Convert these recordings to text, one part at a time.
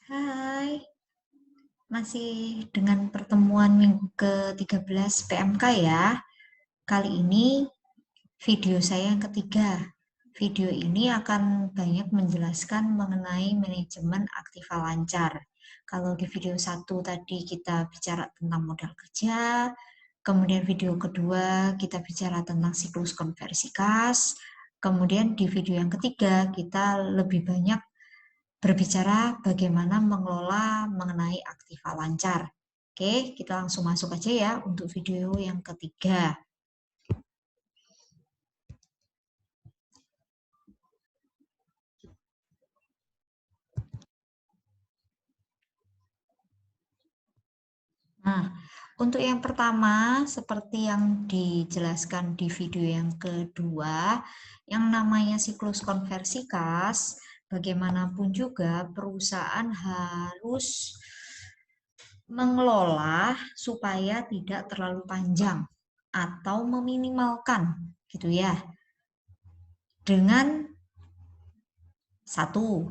Hai, masih dengan pertemuan minggu ke-13 PMK ya. Kali ini video saya yang ketiga. Video ini akan banyak menjelaskan mengenai manajemen aktiva lancar. Kalau di video 1 tadi kita bicara tentang modal kerja, kemudian video kedua kita bicara tentang siklus konversi kas, kemudian di video yang ketiga kita lebih banyak berbicara bagaimana mengelola mengenai aktiva lancar. Oke, kita langsung masuk aja ya untuk video yang ketiga. Nah, untuk yang pertama, seperti yang dijelaskan di video yang kedua, yang namanya siklus konversi kas, bagaimanapun juga perusahaan harus mengelola supaya tidak terlalu panjang atau meminimalkan gitu ya. Dengan satu,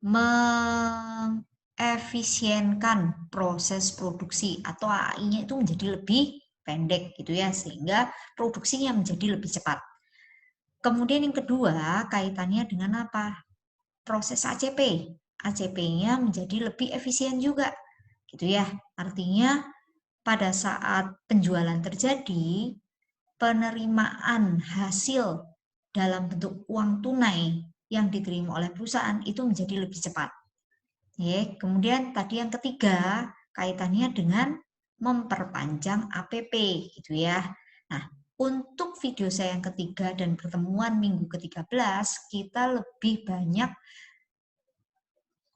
mengefisienkan proses produksi atau AI-nya itu menjadi lebih pendek gitu ya, sehingga produksinya menjadi lebih cepat. Kemudian yang kedua, kaitannya dengan apa? Proses ACP. ACP-nya menjadi lebih efisien juga gitu ya. Artinya pada saat penjualan terjadi, penerimaan hasil dalam bentuk uang tunai yang diterima oleh perusahaan itu menjadi lebih cepat. Kemudian tadi yang ketiga kaitannya dengan memperpanjang APP gitu ya. Nah, untuk video saya yang ketiga dan pertemuan minggu ke-13 kita lebih banyak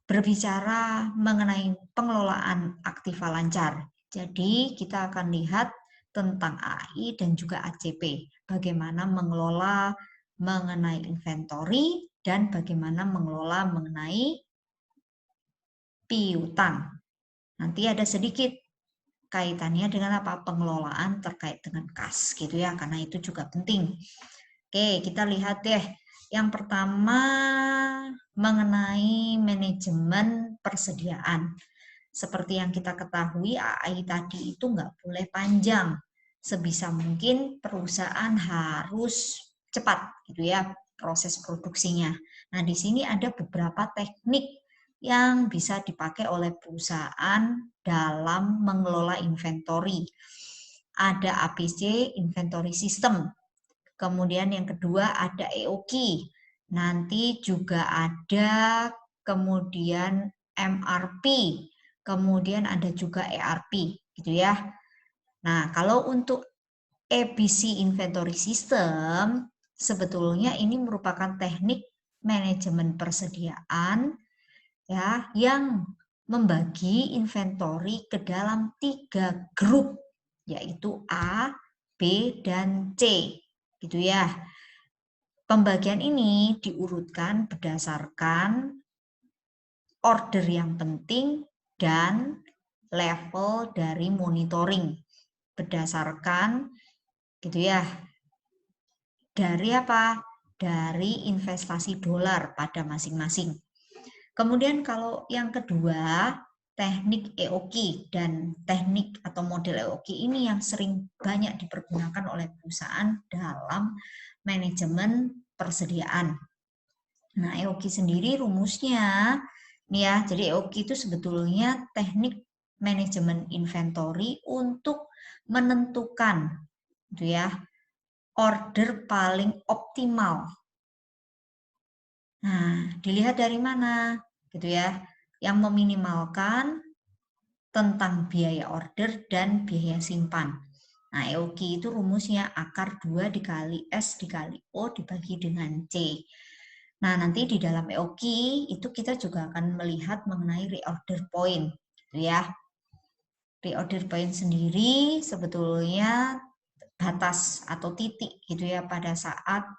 berbicara mengenai pengelolaan aktiva lancar. Jadi kita akan lihat tentang AI dan juga ACP. Bagaimana mengelola mengenai inventory dan bagaimana mengelola mengenai piutang. Nanti ada sedikit kaitannya dengan apa? Pengelolaan terkait dengan kas gitu ya, karena itu juga penting. Oke, kita lihat deh. Yang pertama mengenai manajemen persediaan. Seperti yang kita ketahui, AI tadi itu nggak boleh panjang. Sebisa mungkin perusahaan harus cepat gitu ya proses produksinya. Nah, di sini ada beberapa teknik yang bisa dipakai oleh perusahaan dalam mengelola inventory. Ada APC, Inventory System. Kemudian yang kedua ada EOQ. Nanti juga ada kemudian MRP. Kemudian ada juga ERP gitu ya. Nah, kalau untuk ABC Inventory System sebetulnya ini merupakan teknik manajemen persediaan ya yang membagi inventory ke dalam 3 grup yaitu A, B, dan C gitu ya. Pembagian ini diurutkan berdasarkan order yang penting dan level dari monitoring berdasarkan gitu ya. Dari apa? Dari investasi dolar pada masing-masing. Kemudian kalau yang kedua, teknik EOQ dan teknik atau model EOQ ini yang sering banyak dipergunakan oleh perusahaan dalam manajemen persediaan. Nah, EOQ sendiri rumusnya nih ya, jadi EOQ itu sebetulnya teknik manajemen inventory untuk menentukan gitu ya, order paling optimal. Nah, dilihat dari mana gitu ya, yang meminimalkan tentang biaya order dan biaya simpan. Nah, EOQ itu rumusnya akar 2 dikali S dikali O dibagi dengan C. Nah, nanti di dalam EOQ itu kita juga akan melihat mengenai reorder point, gitu ya. Reorder point sendiri sebetulnya batas atau titik gitu ya pada saat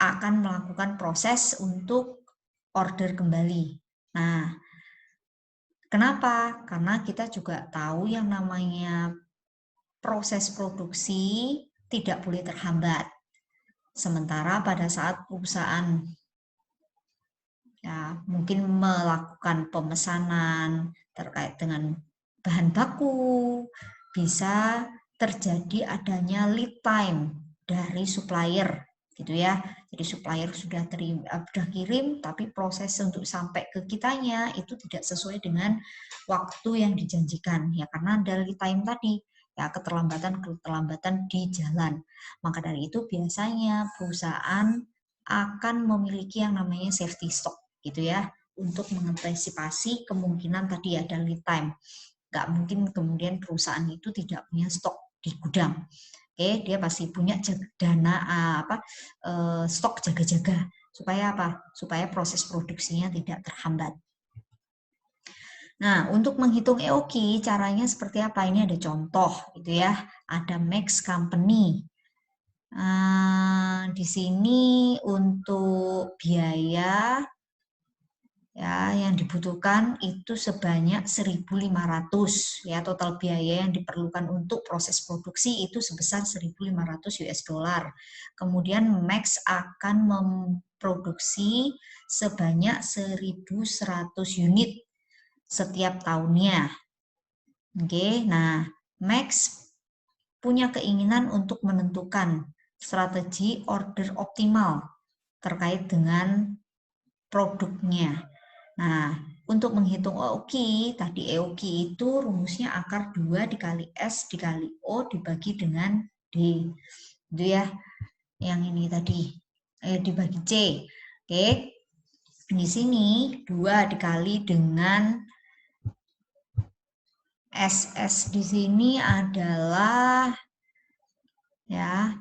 akan melakukan proses untuk order kembali. Nah, kenapa? Karena kita juga tahu yang namanya proses produksi tidak boleh terhambat. Sementara pada saat perusahaan Ya, mungkin melakukan pemesanan terkait dengan bahan baku, bisa terjadi adanya lead time dari supplier, gitu ya. Jadi supplier sudah kirim, tapi proses untuk sampai ke kitanya itu tidak sesuai dengan waktu yang dijanjikan, ya karena ada lead time tadi, ya keterlambatan di jalan. Maka dari itu biasanya perusahaan akan memiliki yang namanya safety stock, gitu ya, untuk mengantisipasi kemungkinan tadi ada lead time. Nggak mungkin kemudian perusahaan itu tidak punya stok di gudang. Oke, dia pasti punya dana stok jaga-jaga supaya apa? Supaya proses produksinya tidak terhambat. Nah, untuk menghitung EOQ caranya seperti apa? Ini ada contoh gitu ya. Ada Max Company. Di sini untuk biaya ya yang dibutuhkan itu sebanyak 1.500 ya, total biaya yang diperlukan untuk proses produksi itu sebesar 1.500 US dollar. Kemudian Max akan memproduksi sebanyak 1.100 unit setiap tahunnya. Oke, nah Max punya keinginan untuk menentukan strategi order optimal terkait dengan produknya. Nah, untuk menghitung EOQ, tadi EOQ itu rumusnya akar 2 dikali S dikali O dibagi dengan D. Itu ya, yang ini tadi. Dibagi C. Oke. Di sini 2 dikali dengan SS di sini adalah ya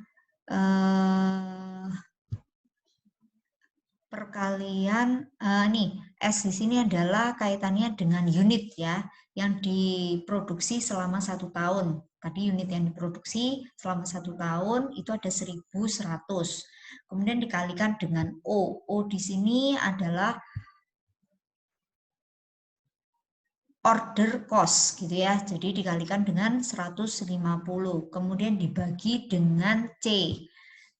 perkalian nih S di sini adalah kaitannya dengan unit ya yang diproduksi selama 1 tahun. Tadi unit yang diproduksi selama 1 tahun itu ada 1.100. Kemudian dikalikan dengan O. O di sini adalah order cost gitu ya. Jadi dikalikan dengan 150. Kemudian dibagi dengan C.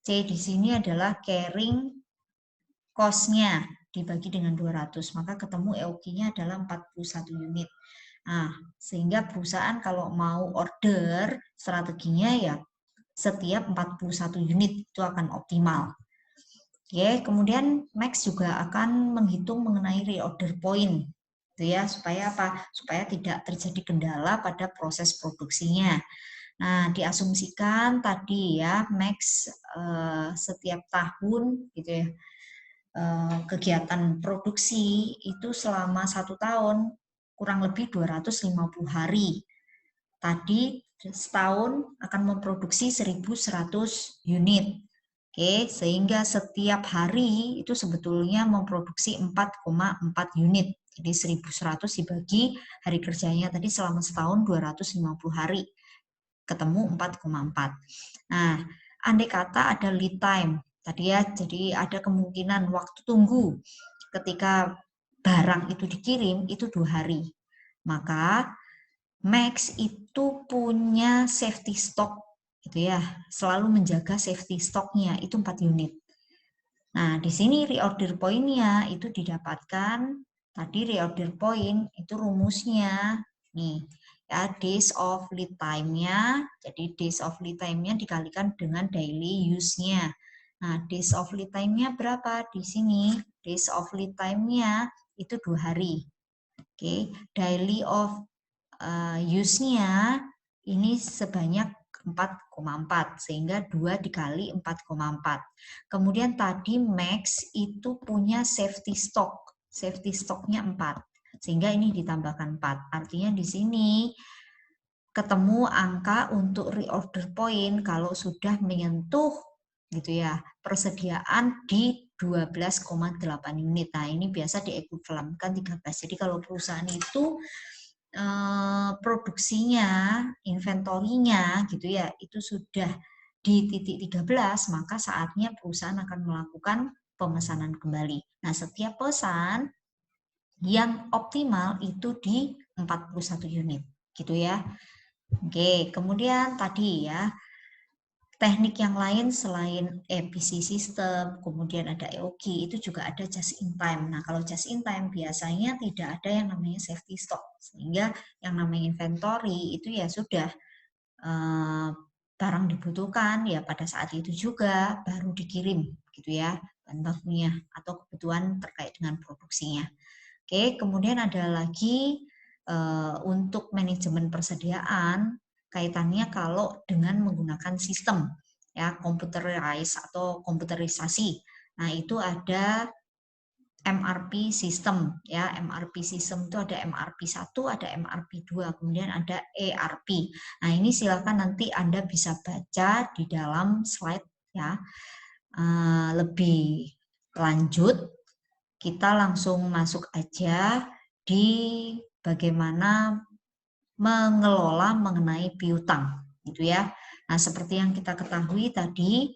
C di sini adalah carrying cost-nya dibagi dengan 200, maka ketemu EOQ-nya adalah 41 unit. Nah, sehingga perusahaan kalau mau order strateginya ya setiap 41 unit itu akan optimal. Oke, kemudian Max juga akan menghitung mengenai reorder point, gitu ya, supaya apa? Supaya tidak terjadi kendala pada proses produksinya. Nah, diasumsikan tadi ya Max setiap tahun gitu ya kegiatan produksi itu selama 1 tahun kurang lebih 250 hari. Tadi setahun akan memproduksi 1.100 unit. Oke, sehingga setiap hari itu sebetulnya memproduksi 4,4 unit. Jadi 1.100 dibagi hari kerjanya tadi selama setahun 250 hari. Ketemu 4,4. Nah, andai kata ada lead time tadi ya, jadi ada kemungkinan waktu tunggu ketika barang itu dikirim itu 2 hari. Maka Max itu punya safety stock gitu ya, selalu menjaga safety stocknya itu 4 unit. Nah, di sini reorder point-nya itu didapatkan tadi reorder point itu rumusnya nih ya, days of lead time-nya. Jadi days of lead time-nya dikalikan dengan daily use-nya. Nah, days of lead time-nya berapa? Di sini days of lead time-nya itu 2 hari. Oke, daily of use-nya ini sebanyak 4,4 sehingga 2 dikali 4,4. Kemudian tadi Max itu punya safety stock. Safety stock-nya 4. Sehingga ini ditambahkan 4. Artinya di sini ketemu angka untuk reorder point kalau sudah menyentuh gitu ya persediaan di 12,8 unit. Nah, ini biasa diekuivalenkan 13. Jadi kalau perusahaan itu produksinya, inventorinya gitu ya, itu sudah di titik 13, maka saatnya perusahaan akan melakukan pemesanan kembali. Nah, setiap pesan yang optimal itu di 41 unit gitu ya. Oke, kemudian tadi ya, teknik yang lain selain EPC system, kemudian ada EOQ, itu juga ada just in time. Nah, kalau just in time biasanya tidak ada yang namanya safety stock, sehingga yang namanya inventory itu ya sudah barang dibutuhkan ya pada saat itu juga baru dikirim gitu ya bahan bakunya atau kebutuhan terkait dengan produksinya. Oke, kemudian ada lagi untuk manajemen persediaan kaitannya kalau dengan menggunakan sistem ya computerized atau komputerisasi. Nah, itu ada MRP system ya. MRP system itu ada MRP 1, ada MRP 2, kemudian ada ERP. Nah, ini silakan nanti Anda bisa baca di dalam slide ya. Lebih lanjut kita langsung masuk aja di bagaimana mengelola mengenai piutang gitu ya. Nah, seperti yang kita ketahui tadi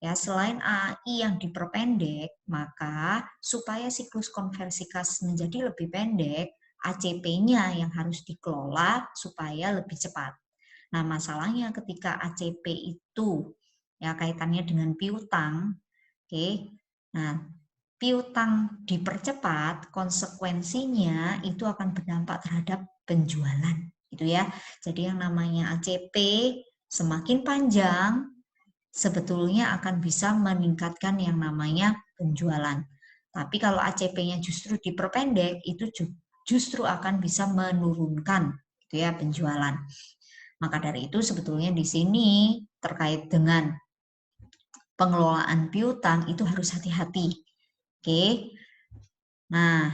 ya, selain AAI yang diperpendek, maka supaya siklus konversi kas menjadi lebih pendek, ACP-nya yang harus dikelola supaya lebih cepat. Nah, masalahnya ketika ACP itu ya kaitannya dengan piutang, oke. Nah, piutang dipercepat, konsekuensinya itu akan berdampak terhadap penjualan, gitu ya. Jadi yang namanya ACP semakin panjang, sebetulnya akan bisa meningkatkan yang namanya penjualan. Tapi kalau ACP-nya justru diperpendek, itu justru akan bisa menurunkan, gitu ya, penjualan. Maka dari itu sebetulnya di sini terkait dengan pengelolaan piutang itu harus hati-hati. Oke. Nah,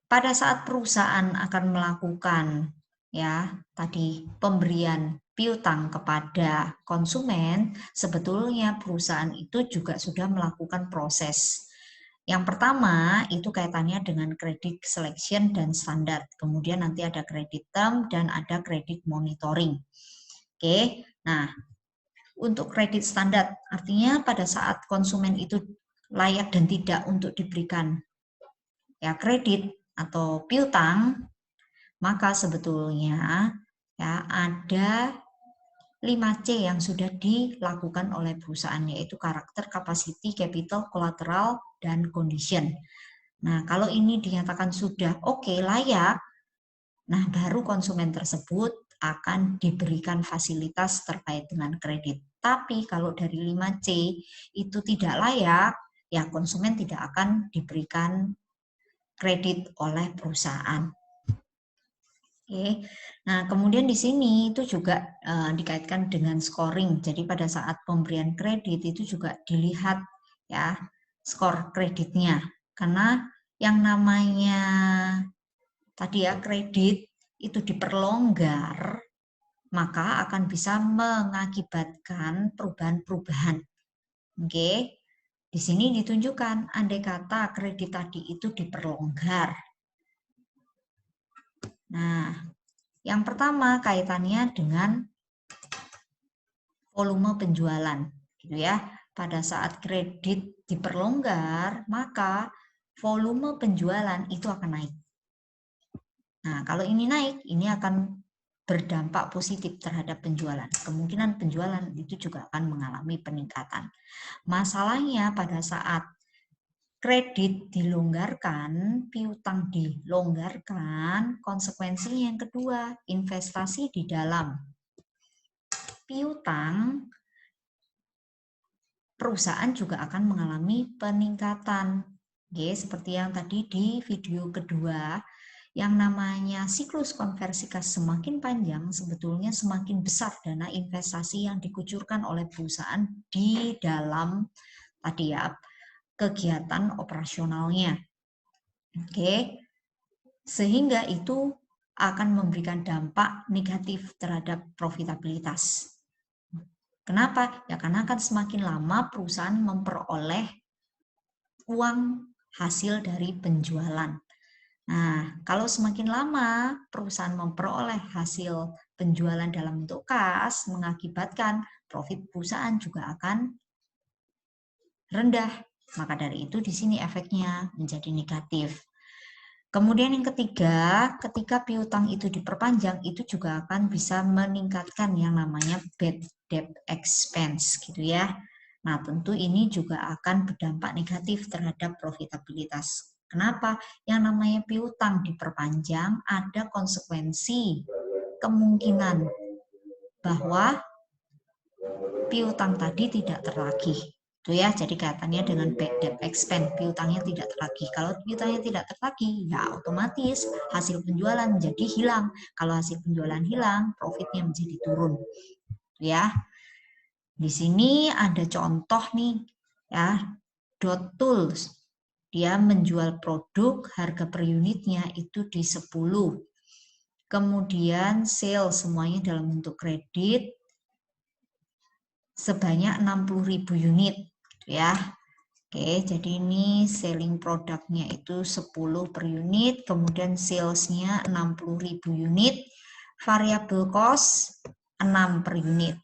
pada saat perusahaan akan melakukan ya tadi pemberian piutang kepada konsumen, sebetulnya perusahaan itu juga sudah melakukan proses. Yang pertama itu kaitannya dengan credit selection dan standar. Kemudian nanti ada credit term dan ada credit monitoring. Oke. Nah, untuk kredit standar artinya pada saat konsumen itu layak dan tidak untuk diberikan ya kredit atau piutang, maka sebetulnya ya ada 5C yang sudah dilakukan oleh perusahaan, yaitu karakter, capacity, capital, collateral, dan condition. Nah, kalau ini dinyatakan sudah oke, layak, nah baru konsumen tersebut akan diberikan fasilitas terkait dengan kredit. Tapi kalau dari 5C itu tidak layak, ya konsumen tidak akan diberikan kredit oleh perusahaan. Oke. Nah, kemudian di sini itu juga dikaitkan dengan scoring. Jadi pada saat pemberian kredit itu juga dilihat ya skor kreditnya. Karena yang namanya tadi ya kredit itu diperlonggar, maka akan bisa mengakibatkan perubahan-perubahan. Oke. Di sini ditunjukkan andai kata kredit tadi itu diperlonggar. Nah, yang pertama kaitannya dengan volume penjualan, gitu ya. Pada saat kredit diperlonggar, maka volume penjualan itu akan naik. Nah, kalau ini naik, ini akan berdampak positif terhadap penjualan. Kemungkinan penjualan itu juga akan mengalami peningkatan. Masalahnya pada saat kredit dilonggarkan, piutang dilonggarkan, konsekuensinya yang kedua, investasi di dalam piutang, perusahaan juga akan mengalami peningkatan. Oke, seperti yang tadi di video kedua, yang namanya siklus konversi kas semakin panjang, sebetulnya semakin besar dana investasi yang dikucurkan oleh perusahaan di dalam tadi ya kegiatan operasionalnya. Oke, sehingga itu akan memberikan dampak negatif terhadap profitabilitas. Kenapa? Ya karena akan semakin lama perusahaan memperoleh uang hasil dari penjualan. Nah, kalau semakin lama perusahaan memperoleh hasil penjualan dalam bentuk kas, mengakibatkan profit perusahaan juga akan rendah. Maka dari itu di sini efeknya menjadi negatif. Kemudian yang ketiga, ketika piutang itu diperpanjang, itu juga akan bisa meningkatkan yang namanya bad debt expense gitu ya. Nah, tentu ini juga akan berdampak negatif terhadap profitabilitas. Kenapa? Yang namanya piutang diperpanjang, ada konsekuensi kemungkinan bahwa piutang tadi tidak tertagih. Itu ya, jadi kaitannya dengan bad debt expense, piutangnya tidak tertagih. Kalau piutangnya tidak tertagih, ya otomatis hasil penjualan menjadi hilang. Kalau hasil penjualan hilang, profitnya menjadi turun. Ya, di sini ada contoh nih, ya, Dot Tools. Dia menjual produk, harga per unitnya itu di 10. Kemudian sales semuanya dalam bentuk kredit, sebanyak 60.000 unit ya. Oke, jadi ini selling produknya itu 10 per unit, kemudian salesnya 60.000 unit, variable cost 6 per unit.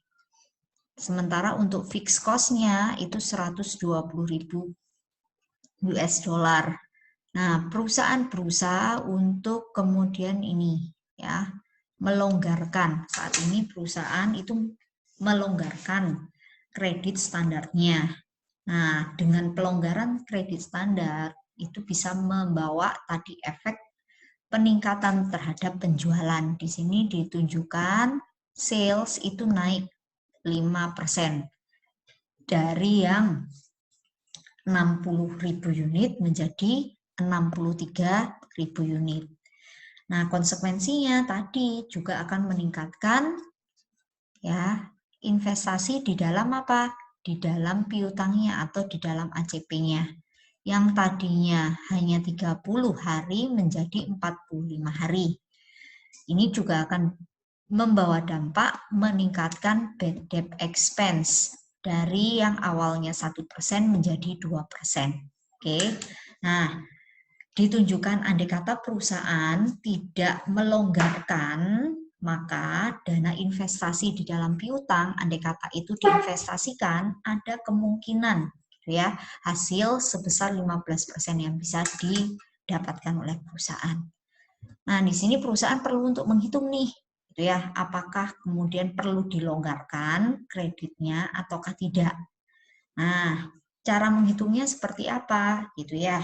Sementara untuk fixed cost-nya itu 120.000 US dollar. Nah, perusahaan berusaha untuk kemudian ini ya, melonggarkan. Saat ini perusahaan itu melonggarkan kredit standarnya. Nah, dengan pelonggaran kredit standar itu bisa membawa tadi efek peningkatan terhadap penjualan. Di sini ditunjukkan sales itu naik 5% dari yang 60.000 unit menjadi 63.000 unit. Nah, konsekuensinya tadi juga akan meningkatkan ya investasi di dalam apa? Di dalam piutangnya atau di dalam ACP-nya. Yang tadinya hanya 30 hari menjadi 45 hari. Ini juga akan membawa dampak meningkatkan bad debt expense dari yang awalnya 1% menjadi 2%. Oke. Nah, ditunjukkan andai kata perusahaan tidak melonggarkan, maka dana investasi di dalam piutang andai kata itu diinvestasikan, ada kemungkinan ya hasil sebesar 15% yang bisa didapatkan oleh perusahaan. Nah, di sini perusahaan perlu untuk menghitung nih, gitu ya, apakah kemudian perlu dilonggarkan kreditnya ataukah tidak. Nah, cara menghitungnya seperti apa, gitu ya.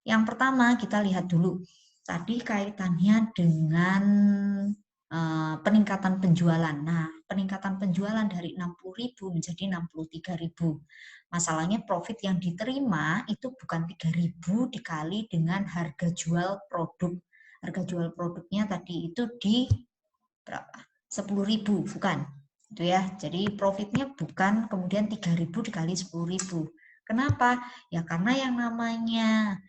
Yang pertama kita lihat dulu, tadi kaitannya dengan peningkatan penjualan. Nah, peningkatan penjualan dari 60.000 menjadi 63.000. Masalahnya profit yang diterima itu bukan 3.000 dikali dengan harga jual produk. Harga jual produknya tadi itu di berapa? 10.000, bukan. Itu ya. Jadi profitnya bukan kemudian 3.000 dikali 10.000. Kenapa? Ya karena yang namanya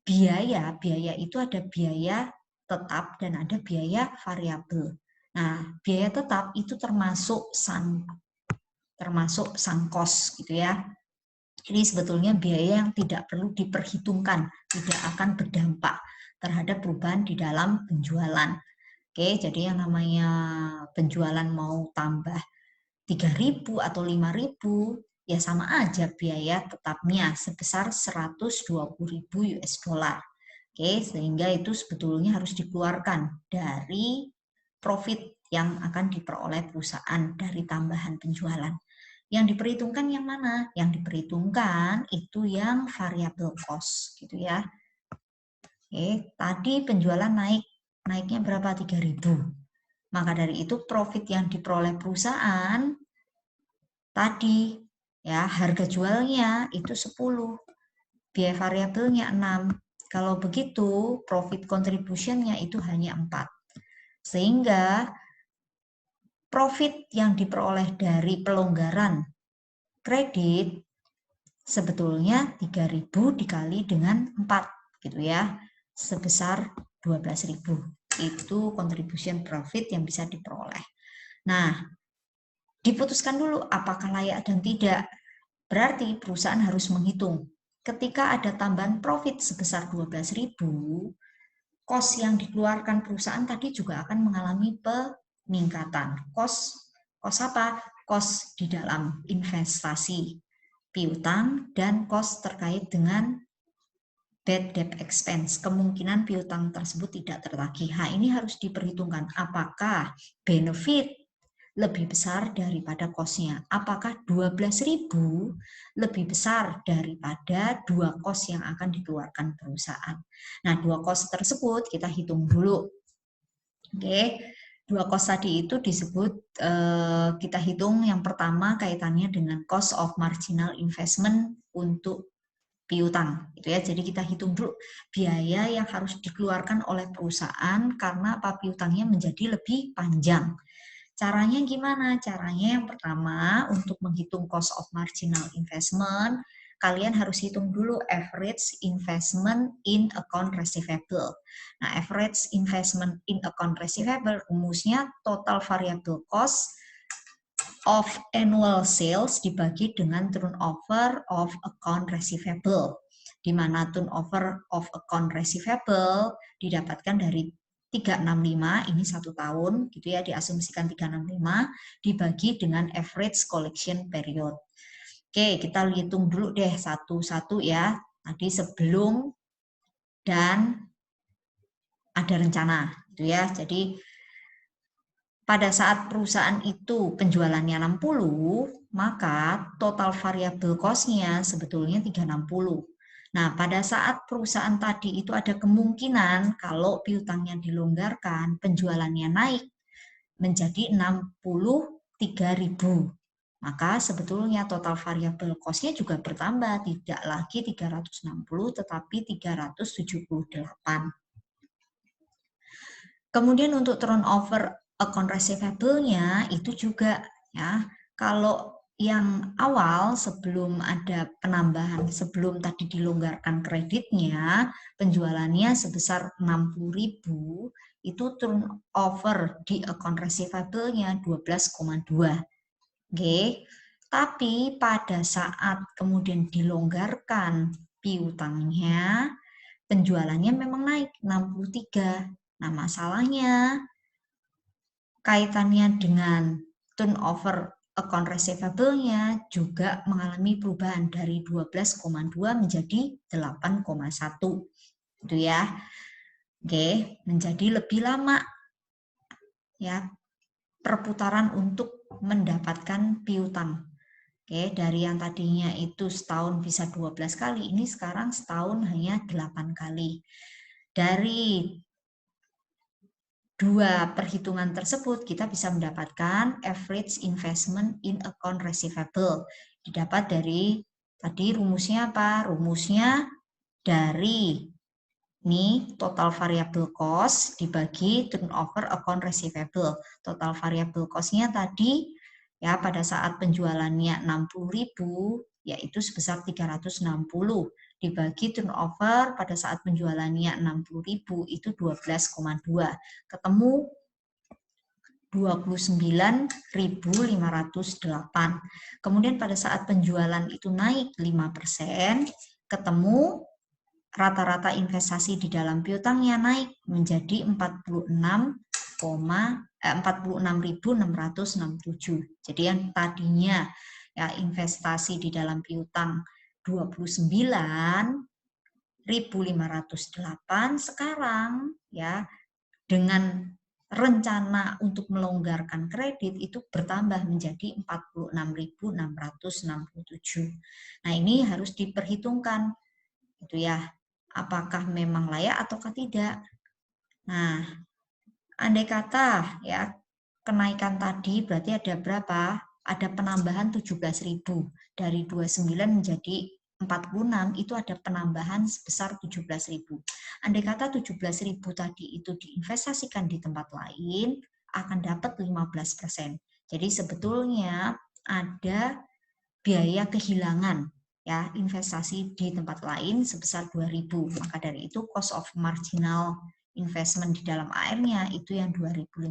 biaya itu ada biaya tetap dan ada biaya variabel. Nah, biaya tetap itu termasuk sunk cost gitu ya. Jadi sebetulnya biaya yang tidak perlu diperhitungkan, tidak akan berdampak terhadap perubahan di dalam penjualan. Oke, jadi yang namanya penjualan mau tambah 3.000 atau 5.000, ya sama aja biaya tetapnya sebesar 120.000 US dollar. Oke, sehingga itu sebetulnya harus dikeluarkan dari profit yang akan diperoleh perusahaan dari tambahan penjualan. Yang diperhitungkan yang mana? Yang diperhitungkan itu yang variable cost, gitu ya. Oke, tadi penjualan naiknya berapa? 3.000. Maka dari itu profit yang diperoleh perusahaan tadi ya harga jualnya itu 10, biaya variabelnya 6. Kalau begitu profit contribution-nya itu hanya 4. Sehingga profit yang diperoleh dari pelonggaran kredit sebetulnya 3.000 dikali dengan 4 gitu ya, sebesar 12.000. Itu contribution profit yang bisa diperoleh. Nah, diputuskan dulu apakah layak dan tidak. Berarti perusahaan harus menghitung. Ketika ada tambahan profit sebesar 12.000, cost yang dikeluarkan perusahaan tadi juga akan mengalami peningkatan. Cost apa? Cost di dalam investasi piutang dan cost terkait dengan bad debt expense, kemungkinan piutang tersebut tidak tertagih. Nah, ini harus diperhitungkan apakah benefit lebih besar daripada cost-nya. Apakah 12.000 lebih besar daripada 2 cost yang akan dikeluarkan perusahaan. Nah, 2 cost tersebut kita hitung dulu. Oke, 2 cost tadi itu disebut, kita hitung yang pertama kaitannya dengan cost of marginal investment untuk piutang, gitu ya. Jadi kita hitung dulu biaya yang harus dikeluarkan oleh perusahaan karena apa, piutangnya menjadi lebih panjang. Caranya gimana? Caranya yang pertama, untuk menghitung cost of marginal investment, kalian harus hitung dulu average investment in account receivable. Nah, average investment in account receivable rumusnya total variable cost of annual sales dibagi dengan turnover of account receivable, di mana turnover of account receivable didapatkan dari 365, ini 1 tahun, gitu ya, diasumsikan 365, dibagi dengan average collection period. Oke, kita hitung dulu deh satu-satu ya, tadi sebelum dan ada rencana, gitu ya. Jadi pada saat perusahaan itu penjualannya 60, maka total variable cost-nya sebetulnya 360. Nah, pada saat perusahaan tadi itu ada kemungkinan kalau piutangnya dilonggarkan, penjualannya naik menjadi 63.000. Maka sebetulnya total variable cost-nya juga bertambah, tidak lagi 360 tetapi 378. Kemudian untuk turnover account receivable-nya itu juga ya, kalau yang awal sebelum ada penambahan, sebelum tadi dilonggarkan kreditnya, penjualannya sebesar 60.000, itu turnover di account receivable-nya 12,2. Oke. Tapi pada saat kemudian dilonggarkan piutangnya, penjualannya memang naik 63. Nah, masalahnya kaitannya dengan turnover account receivable-nya juga mengalami perubahan dari 12,2 menjadi 8,1. Gitu ya. Oke, menjadi lebih lama ya perputaran untuk mendapatkan piutang. Oke, dari yang tadinya itu setahun bisa 12 kali, ini sekarang setahun hanya 8 kali. Dari dua perhitungan tersebut, kita bisa mendapatkan average investment in account receivable. Didapat dari, tadi rumusnya apa? Rumusnya dari ini total variable cost dibagi turnover account receivable. Total variable cost-nya tadi, ya pada saat penjualannya 60.000, yaitu sebesar 360. Dibagi turnover pada saat penjualannya 60.000 itu 12,2. Ketemu 29.508. Kemudian pada saat penjualan itu naik 5%, ketemu rata-rata investasi di dalam piutangnya naik menjadi 46.667. Jadi yang tadinya ya investasi di dalam piutang 29.508, sekarang ya dengan rencana untuk melonggarkan kredit itu bertambah menjadi 46.667. Nah, ini harus diperhitungkan gitu ya. Apakah memang layak ataukah tidak. Nah, andai kata ya kenaikan tadi berarti ada berapa? Ada penambahan 17.000 dari 29 menjadi 46, itu ada penambahan sebesar 17.000. Andai kata 17.000 tadi itu diinvestasikan di tempat lain, akan dapat 15%. Jadi sebetulnya ada biaya kehilangan ya investasi di tempat lain sebesar 2.000. Maka dari itu cost of marginal investment di dalam AR-nya itu yang 2.500.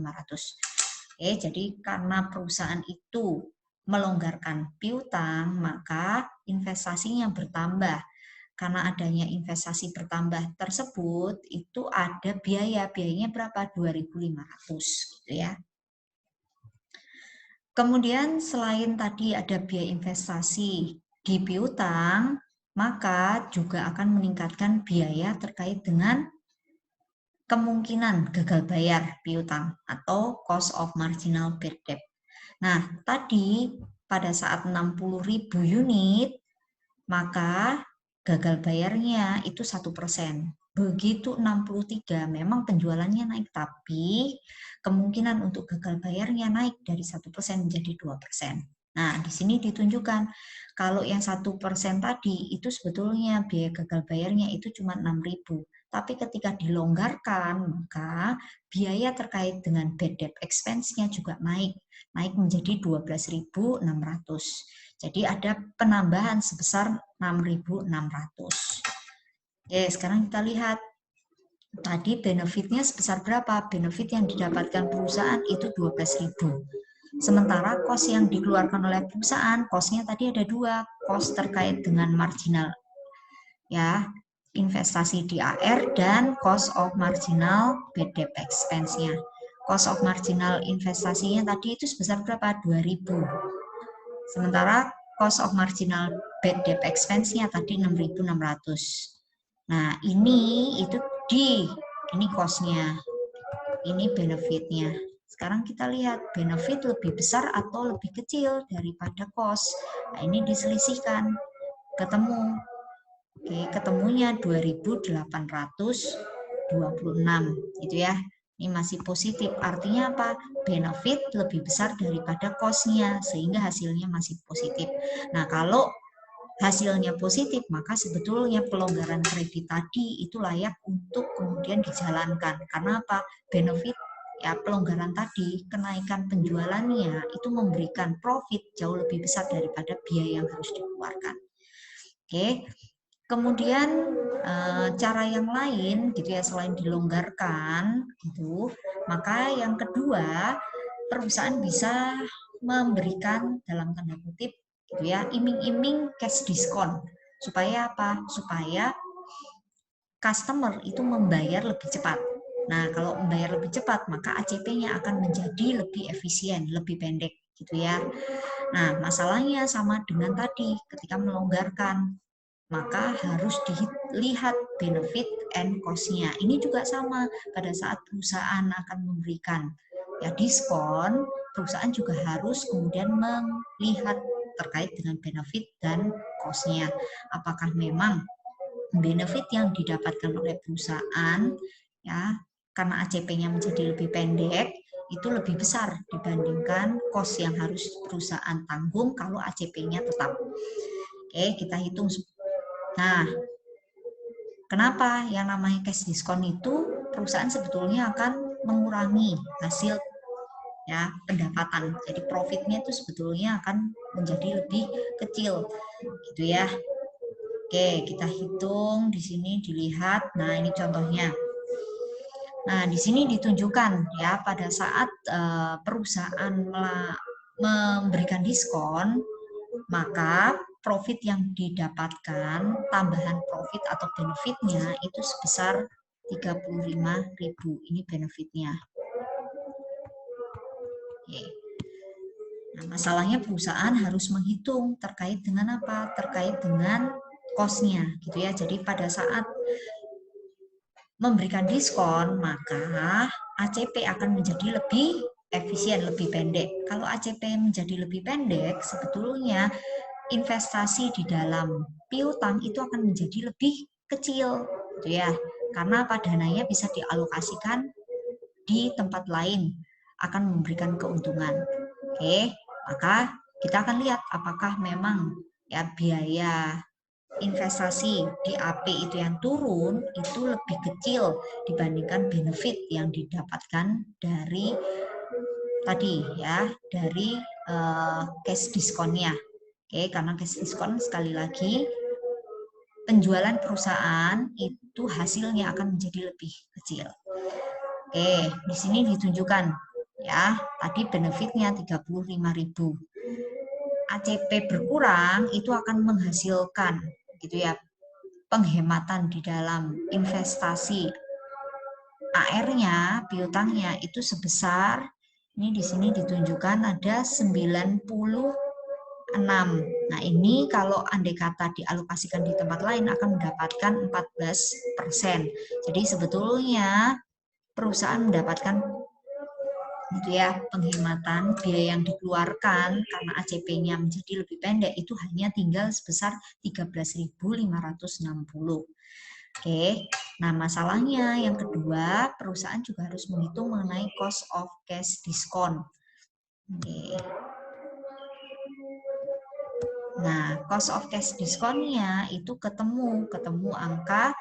Oke, jadi karena perusahaan itu melonggarkan piutang, maka investasinya bertambah. Karena adanya investasi bertambah tersebut, itu ada biayanya berapa? 2.500 gitu ya. Kemudian selain tadi ada biaya investasi di piutang, maka juga akan meningkatkan biaya terkait dengan kemungkinan gagal bayar piutang atau cost of marginal bad debt. Nah, tadi pada saat 60.000 unit, maka gagal bayarnya itu 1%. Begitu 63, memang penjualannya naik, tapi kemungkinan untuk gagal bayarnya naik dari 1% menjadi 2%. Nah, di sini ditunjukkan kalau yang 1% tadi itu sebetulnya biaya gagal bayarnya itu cuma 6.000. Tapi ketika dilonggarkan, maka biaya terkait dengan bad debt expense-nya juga naik menjadi 12.600. Jadi ada penambahan sebesar 6.600. Oke, sekarang kita lihat tadi benefitnya sebesar berapa? Benefit yang didapatkan perusahaan itu 12.000. Sementara cost yang dikeluarkan oleh perusahaan, cost-nya tadi ada dua, cost terkait dengan marginal ya, investasi di AR dan cost of marginal bad debt expense-nya. Cost of marginal investasinya tadi itu sebesar berapa? 2.000. Sementara cost of marginal bad debt expense-nya tadi 6.600. Nah, ini cost-nya. Ini benefit-nya. Sekarang kita lihat benefit lebih besar atau lebih kecil daripada cost. Nah, ini diselisihkan. Ketemu. Oke, ketemunya 2.826 gitu ya. Ini masih positif. Artinya apa? Benefit lebih besar daripada cost-nya sehingga hasilnya masih positif. Nah, kalau hasilnya positif, maka sebetulnya pelonggaran kredit tadi itu layak untuk kemudian dijalankan. Karena apa? Benefit ya pelonggaran tadi, kenaikan penjualannya itu memberikan profit jauh lebih besar daripada biaya yang harus dikeluarkan. Oke. Kemudian cara yang lain gitu ya selain dilonggarkan gitu, maka yang kedua perusahaan bisa memberikan dalam tanda kutip gitu ya iming-iming cash diskon supaya apa? Supaya customer itu membayar lebih cepat. Nah, kalau membayar lebih cepat maka ACP-nya akan menjadi lebih efisien, lebih pendek gitu ya. Nah, masalahnya sama dengan tadi ketika melonggarkan maka harus dilihat benefit and cost-nya. Ini juga sama pada saat perusahaan akan memberikan ya diskon, perusahaan juga harus kemudian melihat terkait dengan benefit dan cost-nya. Apakah memang benefit yang didapatkan oleh perusahaan ya karena ACP-nya menjadi lebih pendek itu lebih besar dibandingkan cost yang harus perusahaan tanggung kalau ACP-nya tetap. Oke, kita hitung. Nah, kenapa yang namanya cash diskon itu perusahaan sebetulnya akan mengurangi hasil ya pendapatan. Jadi profitnya itu sebetulnya akan menjadi lebih kecil gitu ya. Oke, kita hitung di sini dilihat. Nah, ini contohnya. Nah, di sini ditunjukkan ya pada saat perusahaan memberikan diskon, maka profit yang didapatkan, tambahan profit atau benefitnya itu sebesar 35.000. Ini benefitnya. Oke. Nah, masalahnya perusahaan harus menghitung terkait dengan apa? Terkait dengan cost-nya gitu ya. Jadi pada saat memberikan diskon, maka ACP akan menjadi lebih efisien, lebih pendek. Kalau ACP menjadi lebih pendek, sebetulnya investasi di dalam piutang itu akan menjadi lebih kecil, gitu ya. Karena dananya bisa dialokasikan di tempat lain, akan memberikan keuntungan. Oke, maka kita akan lihat apakah memang ya biaya investasi di AP itu yang turun itu lebih kecil dibandingkan benefit yang didapatkan dari tadi ya dari cash diskonnya. Oke, karena cash diskon sekali lagi penjualan perusahaan itu hasilnya akan menjadi lebih kecil. Oke, di sini ditunjukkan ya, tadi benefitnya 35.000. ACP berkurang itu akan menghasilkan gitu ya penghematan di dalam investasi AR-nya, piutangnya itu sebesar ini di sini ditunjukkan ada 90 6. Nah, ini kalau andai kata dialokasikan di tempat lain akan mendapatkan 14%. Jadi sebetulnya perusahaan mendapatkan gitu ya, penghematan biaya yang dikeluarkan karena ACP-nya menjadi lebih pendek itu hanya tinggal sebesar 13.560. Oke, nah masalahnya yang kedua, perusahaan juga harus menghitung mengenai cost of cash discount. Oke. Nah, cost of cash discount-nya itu ketemu angka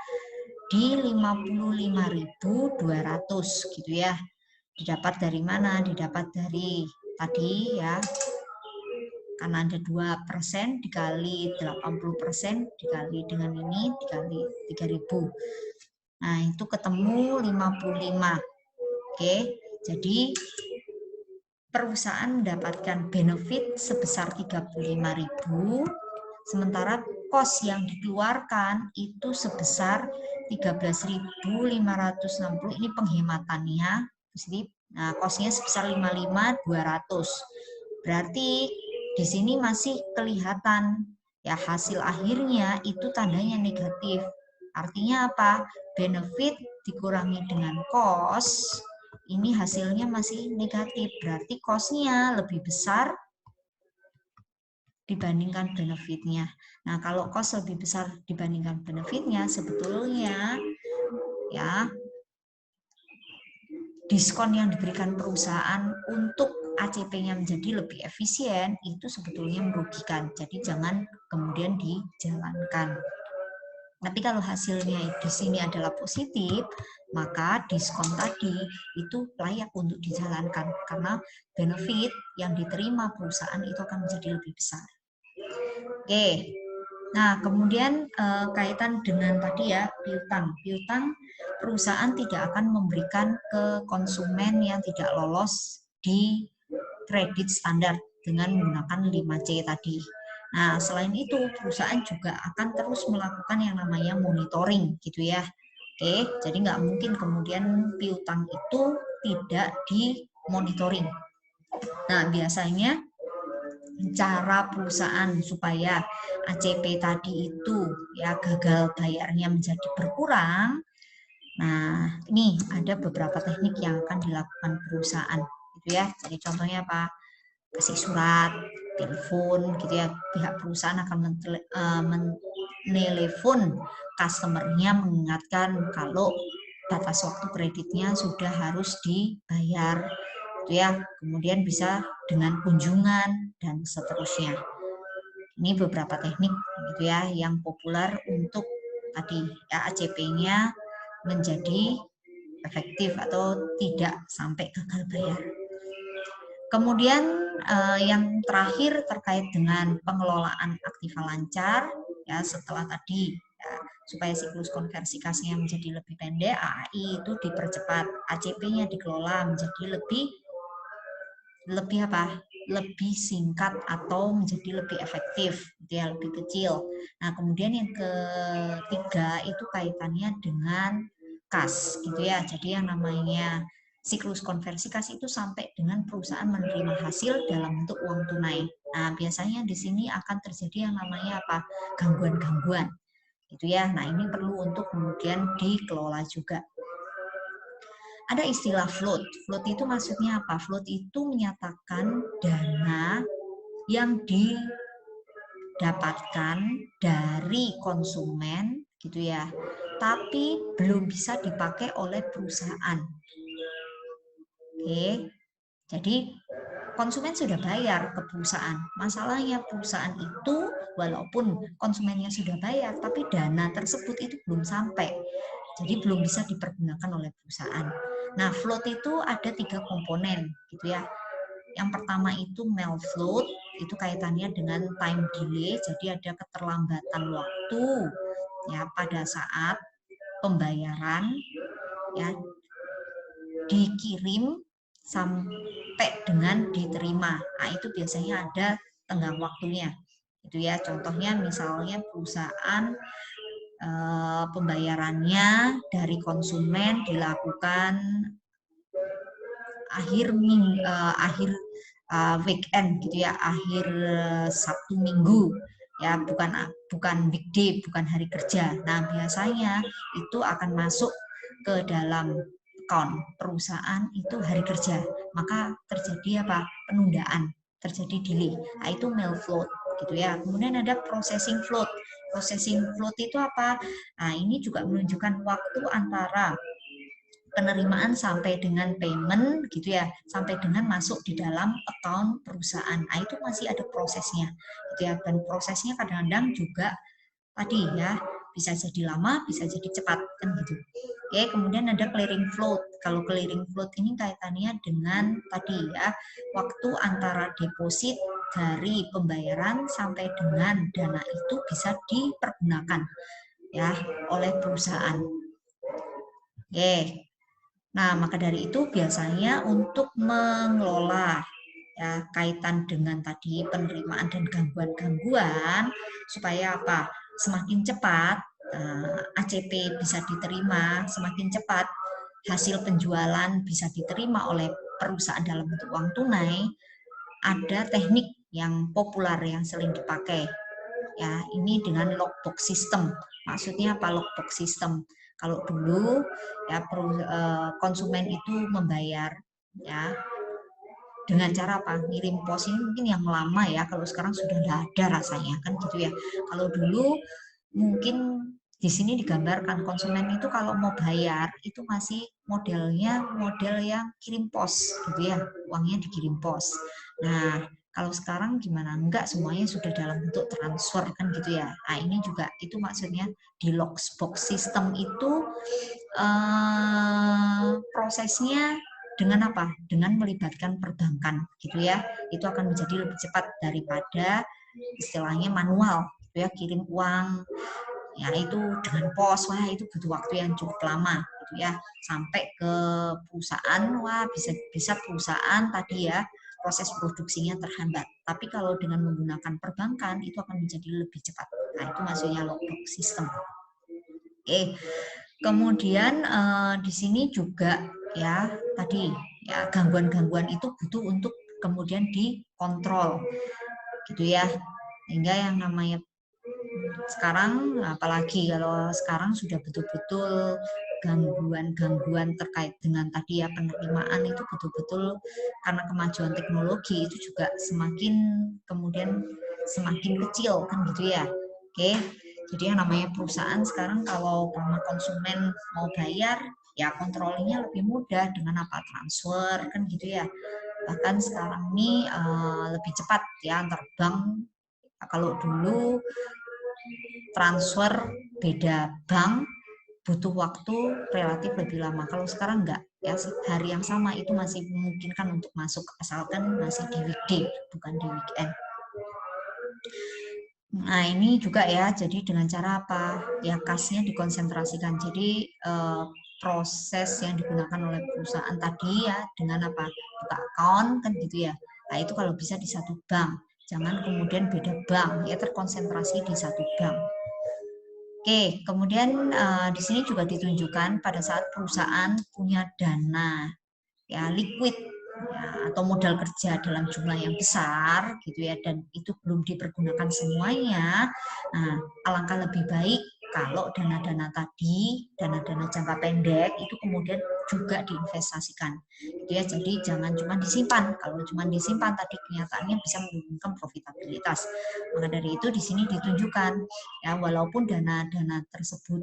di 55.200 gitu ya. Didapat dari mana? Didapat dari tadi ya, karena ada 2% dikali 80% dikali dengan ini dikali 3.000. Nah, itu ketemu 55. Oke, jadi perusahaan mendapatkan benefit sebesar 35.000, sementara kos yang dikeluarkan itu sebesar 13.560. Ini penghematannya positif. Nah, kosnya sebesar 55.200. Berarti di sini masih kelihatan ya hasil akhirnya itu tandanya negatif. Artinya apa? Benefit dikurangi dengan kos, ini hasilnya masih negatif, berarti cost-nya lebih besar dibandingkan benefitnya. Nah, kalau cost lebih besar dibandingkan benefitnya, sebetulnya ya diskon yang diberikan perusahaan untuk ACP-nya menjadi lebih efisien itu sebetulnya merugikan. Jadi jangan kemudian dijalankan. Tapi kalau hasilnya di sini adalah positif, maka diskon tadi itu layak untuk dijalankan karena benefit yang diterima perusahaan itu akan menjadi lebih besar. Oke, nah kemudian kaitan dengan tadi ya piutang. Piutang perusahaan tidak akan memberikan ke konsumen yang tidak lolos di kredit standar dengan menggunakan 5C tadi. Nah, selain itu perusahaan juga akan terus melakukan yang namanya monitoring gitu ya. Oke, jadi nggak mungkin kemudian piutang itu tidak dimonitoring. Nah, biasanya cara perusahaan supaya ACP tadi itu ya gagal bayarnya menjadi berkurang. Nah, ini ada beberapa teknik yang akan dilakukan perusahaan gitu ya. Jadi contohnya apa? Kasih surat, telepon gitu ya, pihak perusahaan akan menelepon customer-nya mengingatkan kalau batas waktu kreditnya sudah harus dibayar gitu ya. Kemudian bisa dengan kunjungan dan seterusnya. Ini beberapa teknik gitu ya yang populer untuk tadi ya ACP-nya menjadi efektif atau tidak sampai gagal bayar. Kemudian yang terakhir terkait dengan pengelolaan aktiva lancar ya setelah tadi ya, supaya siklus konversi kasnya menjadi lebih pendek, AAI itu dipercepat, ACP-nya dikelola menjadi lebih apa? Lebih singkat atau menjadi lebih efektif, dia lebih kecil. Nah, kemudian yang ketiga itu kaitannya dengan kas gitu ya. Jadi yang namanya siklus konversi kas itu sampai dengan perusahaan menerima hasil dalam bentuk uang tunai. Nah, biasanya di sini akan terjadi yang namanya apa? Gangguan-gangguan. Gitu ya. Nah, ini perlu untuk kemudian dikelola juga. Ada istilah float. Float itu maksudnya apa? Float itu menyatakan dana yang didapatkan dari konsumen gitu ya, tapi belum bisa dipakai oleh perusahaan. Oke, jadi konsumen sudah bayar ke perusahaan. Masalahnya perusahaan itu walaupun konsumennya sudah bayar, tapi dana tersebut itu belum sampai. Jadi belum bisa dipergunakan oleh perusahaan. Nah, float itu ada 3 komponen gitu ya. Yang pertama itu mail float, itu kaitannya dengan time delay, jadi ada keterlambatan waktu ya pada saat pembayaran ya dikirim sampai dengan diterima. Nah, itu biasanya ada tenggang waktunya. Itu ya, contohnya misalnya perusahaan pembayarannya dari konsumen dilakukan akhir weekend gitu ya, akhir Sabtu Minggu ya, bukan weekday, bukan hari kerja. Nah, biasanya itu akan masuk ke dalam account perusahaan itu hari kerja, maka terjadi apa? Penundaan, terjadi delay. Nah, itu mail float gitu ya. Kemudian ada processing float. Processing float itu apa? Nah, ini juga menunjukkan waktu antara penerimaan sampai dengan payment gitu ya, sampai dengan masuk di dalam account perusahaan. Nah, itu masih ada prosesnya gitu ya, dan prosesnya kadang-kadang juga tadi ya, bisa jadi lama, bisa jadi cepat kan gitu. Oke, kemudian ada clearing float. Kalau clearing float ini kaitannya dengan tadi ya, waktu antara deposit dari pembayaran sampai dengan dana itu bisa dipergunakan ya oleh perusahaan. Oke. Nah, maka dari itu biasanya untuk mengelola ya kaitan dengan tadi penerimaan dan gangguan-gangguan supaya apa? Semakin cepat ACP bisa diterima, semakin cepat hasil penjualan bisa diterima oleh perusahaan dalam bentuk uang tunai, ada teknik yang populer yang sering dipakai. Ya, ini dengan lockbox system. Maksudnya apa lockbox system? Kalau dulu ya konsumen itu membayar ya dengan cara apa? Ngirim pos, ini mungkin yang lama ya. Kalau sekarang sudah tidak ada rasanya kan gitu ya. Kalau dulu mungkin di sini digambarkan konsumen itu kalau mau bayar itu masih modelnya model yang kirim pos gitu ya, uangnya dikirim pos. Nah, kalau sekarang gimana? Enggak, semuanya sudah dalam bentuk transfer kan gitu ya. Nah, ini juga itu maksudnya di lockbox system itu prosesnya dengan apa? Dengan melibatkan perbankan gitu ya. Itu akan menjadi lebih cepat daripada istilahnya manual gitu ya, kirim uang ya itu dengan pos, wah itu butuh waktu yang cukup lama gitu ya, sampai ke perusahaan, wah bisa perusahaan tadi ya proses produksinya terhambat. Tapi kalau dengan menggunakan perbankan itu akan menjadi lebih cepat. Nah, itu maksudnya lockbox system. Oke. Kemudian di sini juga ya tadi ya gangguan-gangguan itu butuh untuk kemudian dikontrol gitu ya. Sehingga yang namanya sekarang, apalagi kalau sekarang sudah betul-betul gangguan-gangguan terkait dengan tadi ya penerimaan itu betul-betul karena kemajuan teknologi itu juga semakin kemudian semakin kecil kan gitu ya. Oke, jadi yang namanya perusahaan sekarang kalau sama konsumen mau bayar ya kontrolnya lebih mudah dengan apa transfer kan gitu ya. Bahkan sekarang ini lebih cepat ya antar bank. Kalau dulu transfer beda bank butuh waktu relatif lebih lama. Kalau sekarang enggak, ya hari yang sama itu masih memungkinkan untuk masuk asalkan masih di weekday, bukan di weekend. Nah, ini juga ya, jadi dengan cara apa? Ya kasnya dikonsentrasikan. Jadi proses yang digunakan oleh perusahaan tadi ya dengan apa? Buka account kan gitu ya. Nah, itu kalau bisa di satu bank. Jangan kemudian beda bank, ya terkonsentrasi di satu bank. Oke, kemudian di sini juga ditunjukkan pada saat perusahaan punya dana ya liquid ya, atau modal kerja dalam jumlah yang besar gitu ya, dan itu belum dipergunakan semuanya. Nah, alangkah lebih baik kalau dana-dana tadi, dana-dana jangka pendek itu kemudian juga diinvestasikan gitu ya. Jadi jangan cuma disimpan. Kalau cuma disimpan tadi kenyataannya bisa menurunkan profitabilitas. Maka dari itu di sini ditunjukkan ya, walaupun dana-dana tersebut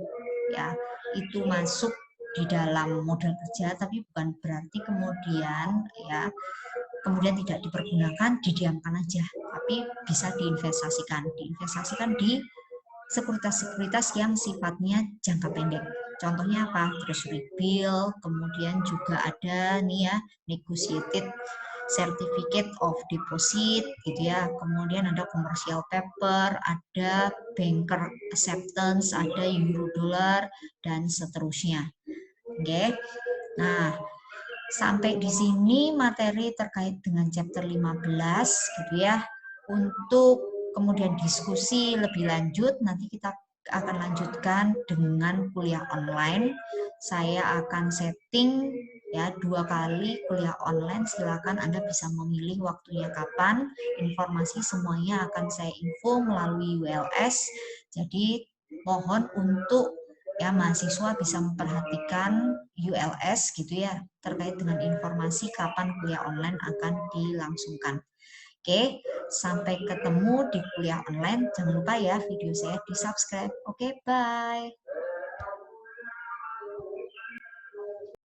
ya itu masuk di dalam modal kerja, tapi bukan berarti kemudian ya kemudian tidak dipergunakan, didiamkan aja, tapi bisa diinvestasikan di sekuritas-sekuritas yang sifatnya jangka pendek. Contohnya apa? Treasury bill, kemudian juga ada nih ya negotiated certificate of deposit gitu ya. Kemudian ada commercial paper, ada banker acceptance, ada euro dollar dan seterusnya. Oke. Nah, sampai di sini materi terkait dengan chapter 15 gitu ya. Untuk kemudian diskusi lebih lanjut nanti kita akan lanjutkan dengan kuliah online. Saya akan setting ya 2 kali kuliah online. Silakan Anda bisa memilih waktunya kapan. Informasi semuanya akan saya info melalui WLS. Jadi mohon untuk ya mahasiswa bisa memperhatikan ULS gitu ya terkait dengan informasi kapan kuliah online akan dilangsungkan. Oke, sampai ketemu di kuliah online. Jangan lupa ya video saya di subscribe. Oke, bye.